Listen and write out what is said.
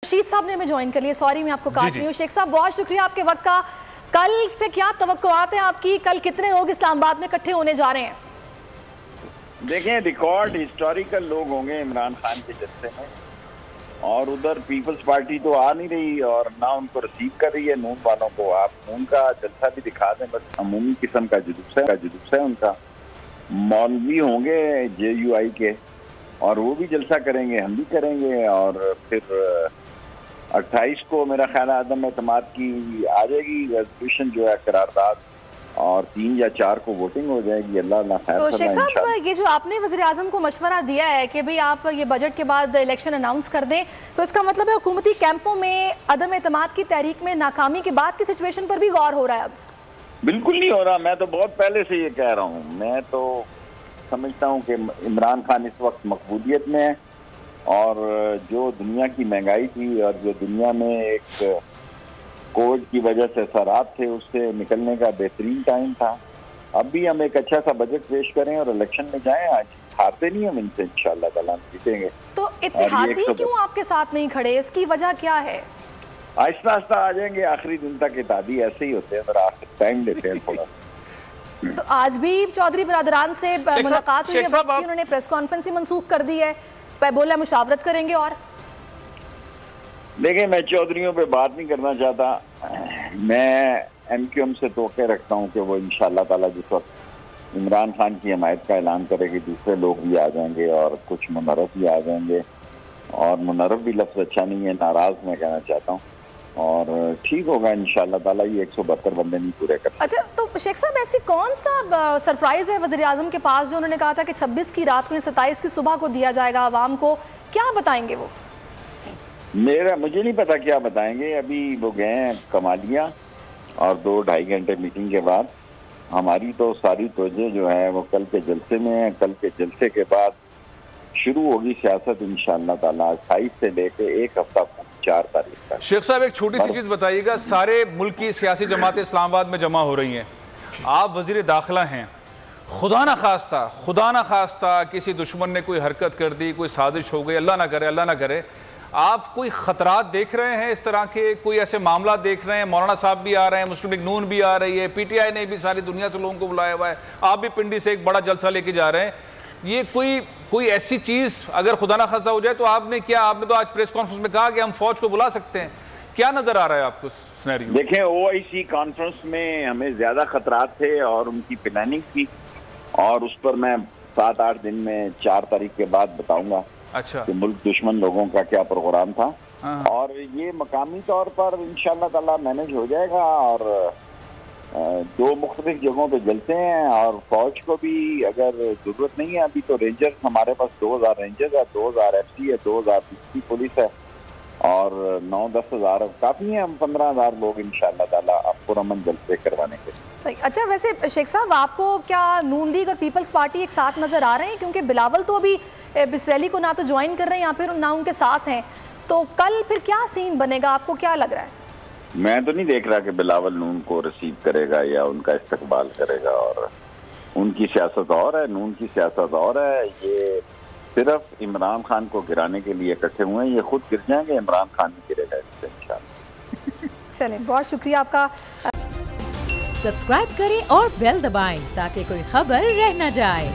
रशीद साहब ने हमें ज्वाइन कर लिया, सॉरी मैं आपको काट रही हूँ। शेख साहब बहुत शुक्रिया आपके वक्त का। कल से क्या तवक्कुआत है आपकी, कल कितने लोग इस्लामाबाद में इकट्ठे होने जा रहे हैं? देखें, रिकॉर्ड हिस्टोरिकल लोग होंगे इमरान खान के जलसे में, और उधर पीपल्स पार्टी तो आ नहीं रही और ना उनको रिसीव कर रही है नून वालों को। आप नून का जलसा भी दिखा दें, बस अमूमी किस्म का जुलूस है उनका। मौलवी होंगे JUI के और वो भी जलसा करेंगे, हम भी करेंगे, और फिर 28 को मेरा ख्याल है अदम एतमाद की आ जाएगी रेजोल्यूशन जो है, करारदाद, और 3 या 4 को वोटिंग हो जाएगी। अल्लाह खैर। तो शेख साहब, ये जो आपने वज़ीर आज़म को मशवरा दिया है कि भाई आप ये बजट के बाद इलेक्शन अनाउंस कर दें, तो इसका मतलब है हुकूमती कैंपों में अदम एतमाद की तहरीक में नाकामी के बाद की सिचुएशन पर भी गौर हो रहा है? अब बिल्कुल नहीं हो रहा। मैं तो बहुत पहले से ये कह रहा हूँ। मैं तो समझता हूँ कि इमरान खान इस वक्त मकबूलियत में है, और जो दुनिया की महंगाई थी और जो दुनिया में एक कोविड की वजह से असरात थे, उससे निकलने का बेहतरीन टाइम था। अब भी हम एक अच्छा सा बजट पेश करें और इलेक्शन में जाएं। आज हारते नहीं हम इनसे, इंशाल्लाह ताला जीतेंगे। तो इत्तेहादी क्यों आपके साथ नहीं खड़े, इसकी वजह क्या है? आहिस्ता आहिस्ता आ जाएंगे, आखिरी दिन तक इत्तेहादी ऐसे ही होते हैं, आखिर टाइम लेते हैं थोड़ा। तो आज भी चौधरी बिरादरान से मुलाकात हुई है, उन्होंने प्रेस कॉन्फ्रेंस ही मंसूख कर दी है, बोला मुशावरत करेंगे। और देखिए, मैं चौधरियों पे बात नहीं करना चाहता। मैं MQM से तोक़े रखता हूँ कि वो इंशाअल्लाह ताला जिस वक्त इमरान खान की हमायत का ऐलान करेगी, दूसरे लोग भी आ जाएंगे और कुछ मुनर्रफ भी आ जाएंगे। और मुनर्रफ भी लफ्ज़ अच्छा नहीं है, नाराज़ मैं कहना चाहता हूँ, और ठीक होगा इंशाअल्लाह ताला। ये 172 बंदे नहीं पूरे कर। अच्छा, तो शेख साहब ऐसी कौन सा सरप्राइज है वज़ीर आज़म के पास जो उन्होंने कहा था कि 26 की रात को 27 की सुबह को दिया जाएगा आवाम को? क्या बताएंगे वो? मुझे नहीं पता क्या बताएंगे। अभी वो गए हैं कमालिया, और 2-2.5 घंटे मीटिंग के बाद हमारी तो सारी तवज्जो जो है वो कल के जलसे में है। कल के जलसे के बाद शुरू होगी सियासत इंशाअल्लाह ताला, 28 से लेके 1 हफ्ता 4 तारीख तक। शेख साहब, एक छोटी सी चीज़ बताइएगा, सारे मुल्क की सियासी जमातें इस्लामाबाद में जमा हो रही हैं, आप वज़ीर दाखिला हैं, खुदा ना खास्ता किसी दुश्मन ने कोई हरकत कर दी, कोई साजिश हो गई, अल्लाह ना करे, आप कोई खतरात देख रहे हैं इस तरह के? कोई ऐसे मामला देख रहे हैं? मौलाना साहब भी आ रहे हैं, मुस्लिम लीग नून भी आ रही है, PTI ने भी सारी दुनिया से लोगों को बुलाया हुआ है, आप भी पिंडी से एक बड़ा जलसा लेके जा रहे हैं। ये कोई ऐसी चीज़ अगर खुदा ना खास्ता हो जाए तो आपने तो आज प्रेस कॉन्फ्रेंस में कहा कि हम फौज को बुला सकते हैं। क्या नजर आ रहा है आपको सिनेरियो? देखें, OIC कॉन्फ्रेंस में हमें ज्यादा खतरात थे और उनकी प्लानिंग थी, और उस पर मैं 7-8 दिन में 4 तारीख के बाद बताऊंगा। अच्छा, कि मुल्क दुश्मन लोगों का क्या प्रोग्राम था, और ये मकामी तौर पर इंशाअल्लाह ताला मैनेज हो जाएगा। और 2 मुख्तलिफ जगहों पे जलते हैं, और फौज को भी अगर जरूरत नहीं है अभी तो रेंजर्स, हमारे पास 2000 रेंजर्स है, 2000 FC है, 2000 PC पुलिस है, और 9-10 हज़ार काफ़ी हैं। हम 15,000 लोग इंशाअल्लाह ताला आपको रमन जलसे करवाने के लिए। अच्छा, वैसे शेख साहब, आपको क्या नून लीग और पीपल्स पार्टी एक साथ नज़र आ रहे हैं? क्योंकि बिलावल तो अभी इस रैली को ना तो ज्वाइन कर रहे हैं या फिर ना उनके साथ हैं, तो कल फिर क्या सीन बनेगा, आपको क्या लग रहा है? मैं तो नहीं देख रहा कि बिलावल नून को रिसीव करेगा या उनका इस्तकबाल करेगा, और उनकी सियासत और है, नून की सियासत और है। ये सिर्फ इमरान खान को गिराने के लिए इकट्ठे हुए हैं, ये खुद गिर जाएंगे, इमरान खान नहीं गिरेगा इससे इंशाअल्लाह। चलें, बहुत शुक्रिया आपका। सब्सक्राइब करें और बेल दबाएं ताकि कोई खबर रह न जाए।